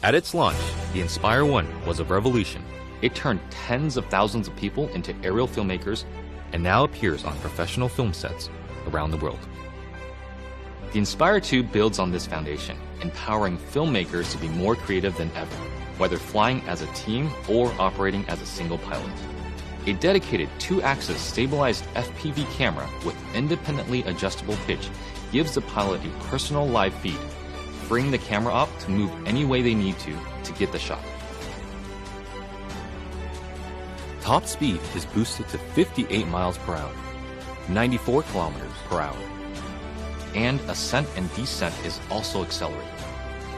At its launch, the Inspire 1 was a revolution. It turned tens of thousands of people into aerial filmmakers and now appears on professional film sets around the world. The Inspire 2 builds on this foundation, empowering filmmakers to be more creative than ever, whether flying as a team or operating as a single pilot. A dedicated 2-axis stabilized FPV camera with independently adjustable pitch gives the pilot a personal live feed, freeing the camera up to move any way they need to get the shot. Top speed is boosted to 58 miles per hour, 94 kilometers per hour, and ascent and descent is also accelerated.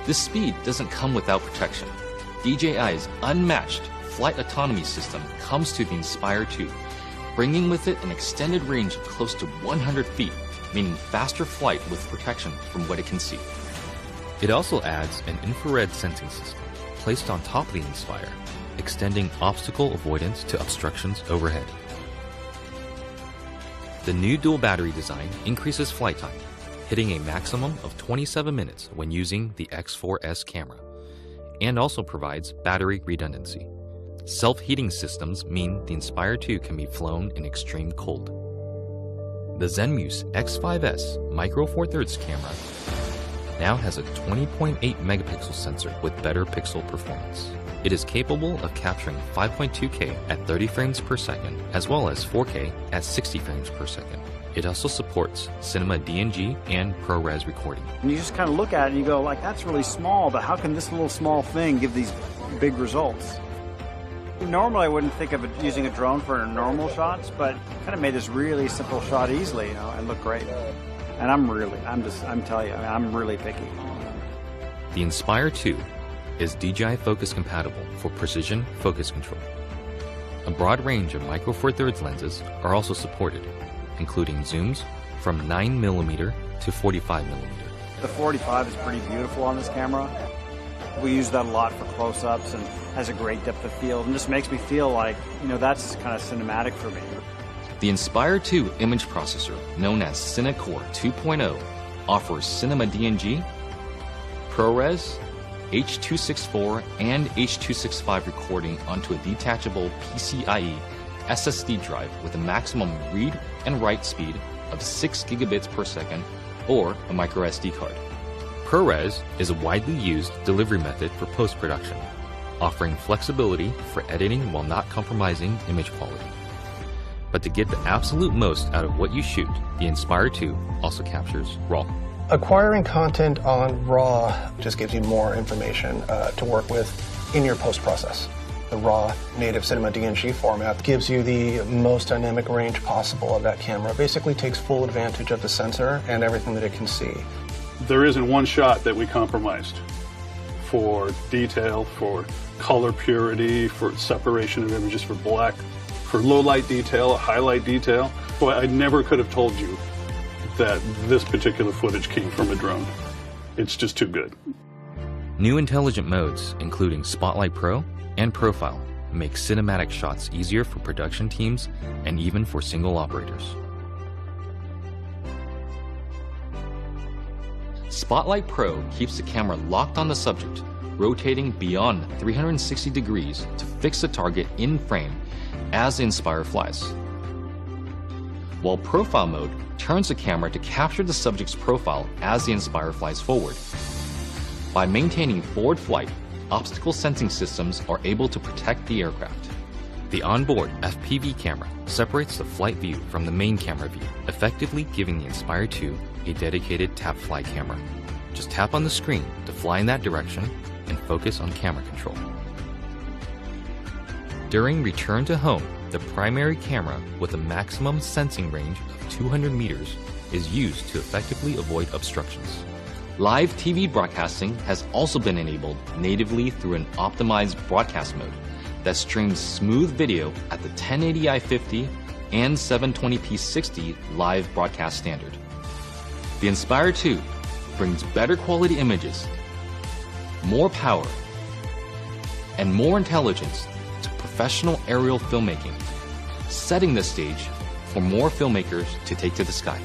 This speed doesn't come without protection. DJI's unmatched FlightAutonomy system comes to the Inspire 2, bringing with it an extended range of close to 100 feet, meaning faster flight with protection from what it can see. It also adds an infrared sensing system placed on top of the Inspire, extending obstacle avoidance to obstructions overhead. The new dual battery design increases flight time, hitting a maximum of 27 minutes when using the X4S camera, and also provides battery redundancy. Self-heating systems mean the Inspire 2 can be flown in extreme cold. The Zenmuse X5S Micro Four Thirds camera now has a 20.8 megapixel sensor with better pixel performance. It is capable of capturing 5.2K at 30 frames per second, as well as 4K at 60 frames per second. It also supports CinemaDNG and ProRes recording. And you just kind of look at it and you go, like, that's really small, but how can this little small thing give these big results? Normally I wouldn't think of using a drone for normal shots, but kind of made this really simple shot easily, and look great. And I'm telling you, I'm really picky. The Inspire 2 is DJI Focus compatible for precision focus control. A broad range of Micro Four Thirds lenses are also supported, including zooms from 9mm to 45mm. The 45 is pretty beautiful on this camera. We use that a lot for close-ups and has a great depth of field, and just makes me feel like, that's kind of cinematic for me. The Inspire 2 image processor, known as CineCore 2.0, offers CinemaDNG, ProRes, H.264, and H.265 recording onto a detachable PCIe SSD drive with a maximum read and write speed of 6 gigabits per second or a micro SD card. ProRes is a widely used delivery method for post-production, offering flexibility for editing while not compromising image quality. But to get the absolute most out of what you shoot, the Inspire 2 also captures RAW. Acquiring content on RAW just gives you more information to work with in your post-process. The RAW native CinemaDNG format gives you the most dynamic range possible of that camera. Basically takes full advantage of the sensor and everything that it can see. There isn't one shot that we compromised for detail, for color purity, for separation of images, for black, for low light detail, highlight detail. Boy, I never could have told you that this particular footage came from a drone. It's just too good. New intelligent modes, including Spotlight Pro and Profile, make cinematic shots easier for production teams and even for single operators. Spotlight Pro keeps the camera locked on the subject, rotating beyond 360 degrees to fix the target in frame as the Inspire flies. While Profile mode turns the camera to capture the subject's profile as the Inspire flies forward. By maintaining forward flight, obstacle sensing systems are able to protect the aircraft. The onboard FPV camera separates the flight view from the main camera view, effectively giving the Inspire 2 a dedicated tap fly camera. Just tap on the screen to fly in that direction and focus on camera control. During return to home, the primary camera with a maximum sensing range of 200 meters is used to effectively avoid obstructions. Live TV broadcasting has also been enabled natively through an optimized broadcast mode that streams smooth video at the 1080i50 and 720p 60 live broadcast standard. The Inspire 2 brings better quality images, more power, and more intelligence to professional aerial filmmaking, setting the stage for more filmmakers to take to the sky.